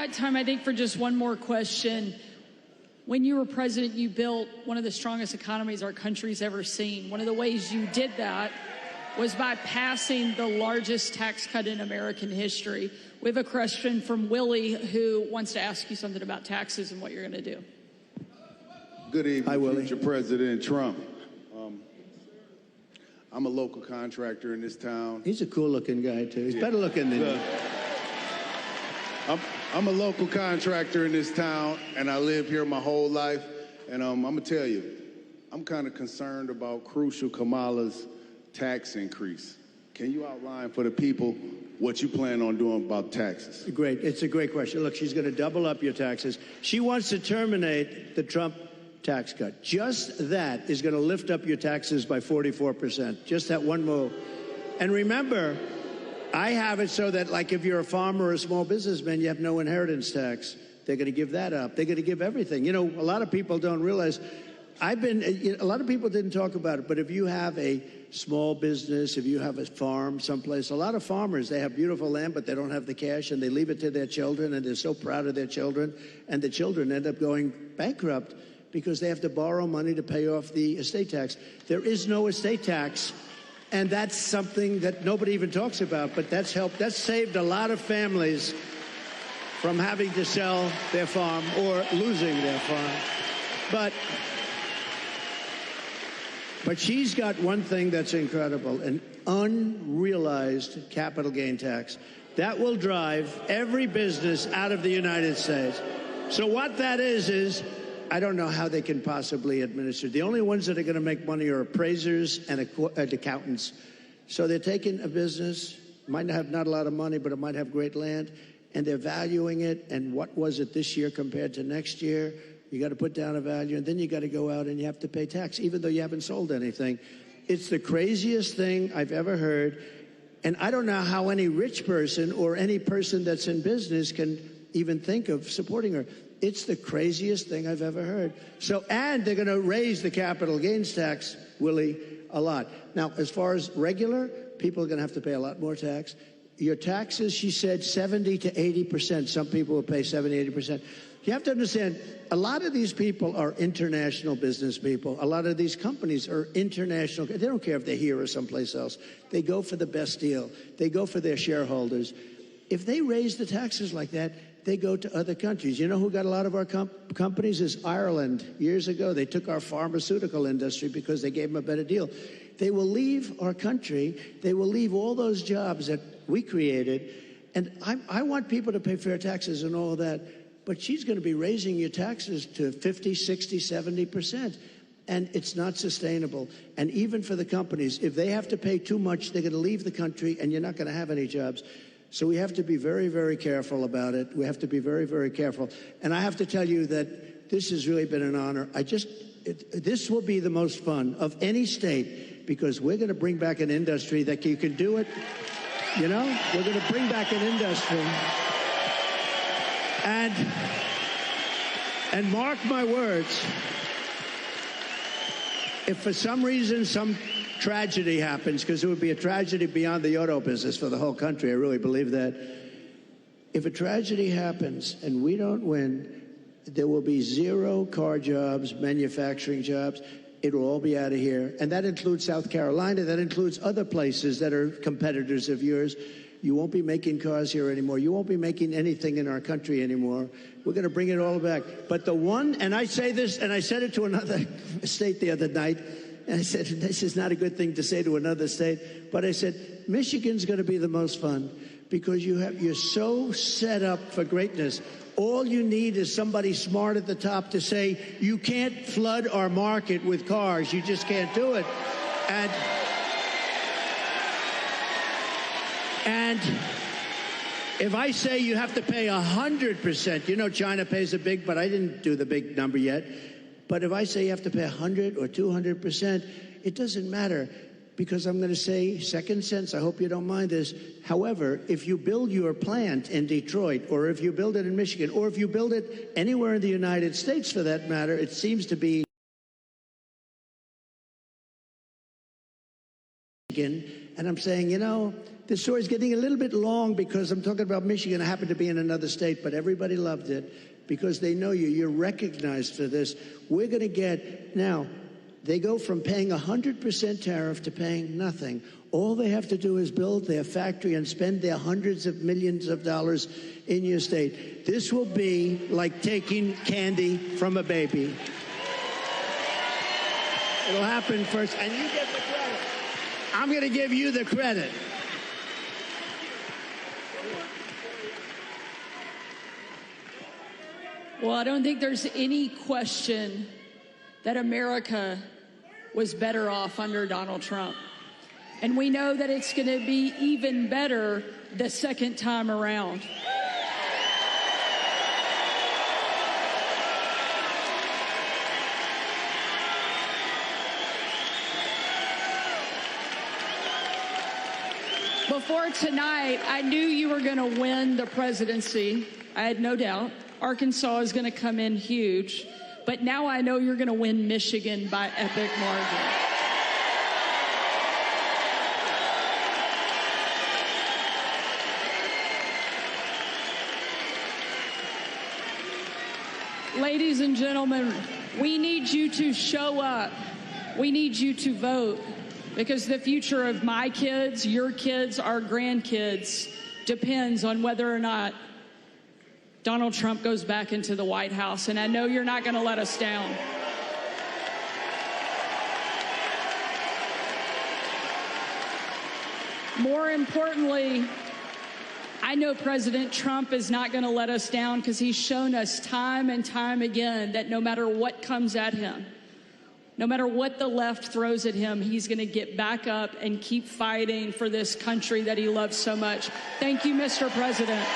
got time, I think, for just one more question. When you were president, you built one of the strongest economies our country's ever seen. One of the ways you did that was by passing the largest tax cut in American history. We have a question from Willie, who wants to ask you something about taxes and what you're going to do. Good evening, Hi, Willie. future President Trump. I'm a local contractor in this town. He's a cool-looking guy, too. He's better looking than you. I'm a local contractor in this town, and I live here my whole life. And I'm going to tell you, I'm kind of concerned about crucial Kamala's tax increase. Can you outline for the people what you plan on doing about taxes? Great. It's a great question. Look, she's going to double up your taxes. She wants to terminate the Trump tax cut. Just that is going to lift up your taxes by 44%. Just that one move. And remember, I have it so that, like, if you're a farmer or a small businessman, you have no inheritance tax. They're going to give that up. They're going to give everything. You know, a lot of people don't realize, a lot of people didn't talk about it, but if you have a small business, if you have a farm someplace, a lot of farmers, they have beautiful land, but they don't have the cash, and they leave it to their children, and they're so proud of their children, and the children end up going bankrupt because they have to borrow money to pay off the estate tax. There is no estate tax, and that's something that nobody even talks about, but that's helped. That's saved a lot of families from having to sell their farm or losing their farm. But she's got one thing that's incredible, an unrealized capital gain tax. That will drive every business out of the United States. So what that is I don't know how they can possibly administer. The only ones that are going to make money are appraisers and accountants. So they're taking a business, might have not a lot of money, but it might have great land, and they're valuing it. And what was it this year compared to next year? You got to put down a value, and then you got to go out and you have to pay tax, even though you haven't sold anything. It's the craziest thing I've ever heard. And I don't know how any rich person or any person that's in business can even think of supporting her. It's the craziest thing I've ever heard. So, and they're going to raise the capital gains tax, Willie, a lot. Now, as far as regular, people are going to have to pay a lot more tax. Your taxes, she said, 70 to 80%. Some people will pay 70, 80%. You have to understand, a lot of these people are international business people. A lot of these companies are international. They don't care if they're here or someplace else. They go for the best deal. They go for their shareholders. If they raise the taxes like that, they go to other countries. You know who got a lot of our companies is Ireland. Years ago, they took our pharmaceutical industry because they gave them a better deal. They will leave our country. They will leave all those jobs that we created. And I want people to pay fair taxes and all of that. But she's going to be raising your taxes to 50, 60, 70%. And it's not sustainable. And even for the companies, if they have to pay too much, they're going to leave the country and you're not going to have any jobs. So we have to be very, very careful about it. We have to be very, very careful. And I have to tell you that this has really been an honor. This will be the most fun of any state because we're going to bring back an industry that you can do it. You know, we're going to bring back an industry. And mark my words, if for some reason some tragedy happens, because it would be a tragedy beyond the auto business for the whole country, I really believe that. If a tragedy happens and we don't win, there will be 0 car jobs, manufacturing jobs. It will all be out of here. And that includes South Carolina. That includes other places that are competitors of yours. You won't be making cars here anymore. You won't be making anything in our country anymore. We're going to bring it all back. But the one, and I say this, and I said it to another state the other night, and I said, this is not a good thing to say to another state, but I said, Michigan's going to be the most fun because you're so set up for greatness. All you need is somebody smart at the top to say, you can't flood our market with cars. You just can't do it. And if I say you have to pay 100%, you know China pays a big, but I didn't do the big number yet. But if I say you have to pay 100 or 200%, it doesn't matter because I'm going to say second sense. I hope you don't mind this. However, if you build your plant in Detroit, or if you build it in Michigan, or if you build it anywhere in the United States for that matter, it seems to be And I'm saying, you know, this story's getting a little bit long because I'm talking about Michigan. I happen to be in another state, but everybody loved it because they know you. You're recognized for this. We're going to get, now, they go from paying 100% tariff to paying nothing. All they have to do is build their factory and spend their hundreds of millions of dollars in your state. This will be like taking candy from a baby. It'll happen first, and you get the credit. I'm going to give you the credit. Well, I don't think there's any question that America was better off under Donald Trump. And we know that it's going to be even better the second time around. Before tonight, I knew you were going to win the presidency. I had no doubt. Arkansas is going to come in huge. But now I know you're going to win Michigan by epic margin. Ladies and gentlemen, we need you to show up. We need you to vote because the future of my kids, your kids, our grandkids depends on whether or not Donald Trump goes back into the White House, and I know you're not going to let us down. More importantly, I know President Trump is not going to let us down because he's shown us time and time again that no matter what comes at him, no matter what the left throws at him, he's going to get back up and keep fighting for this country that he loves so much. Thank you, Mr. President.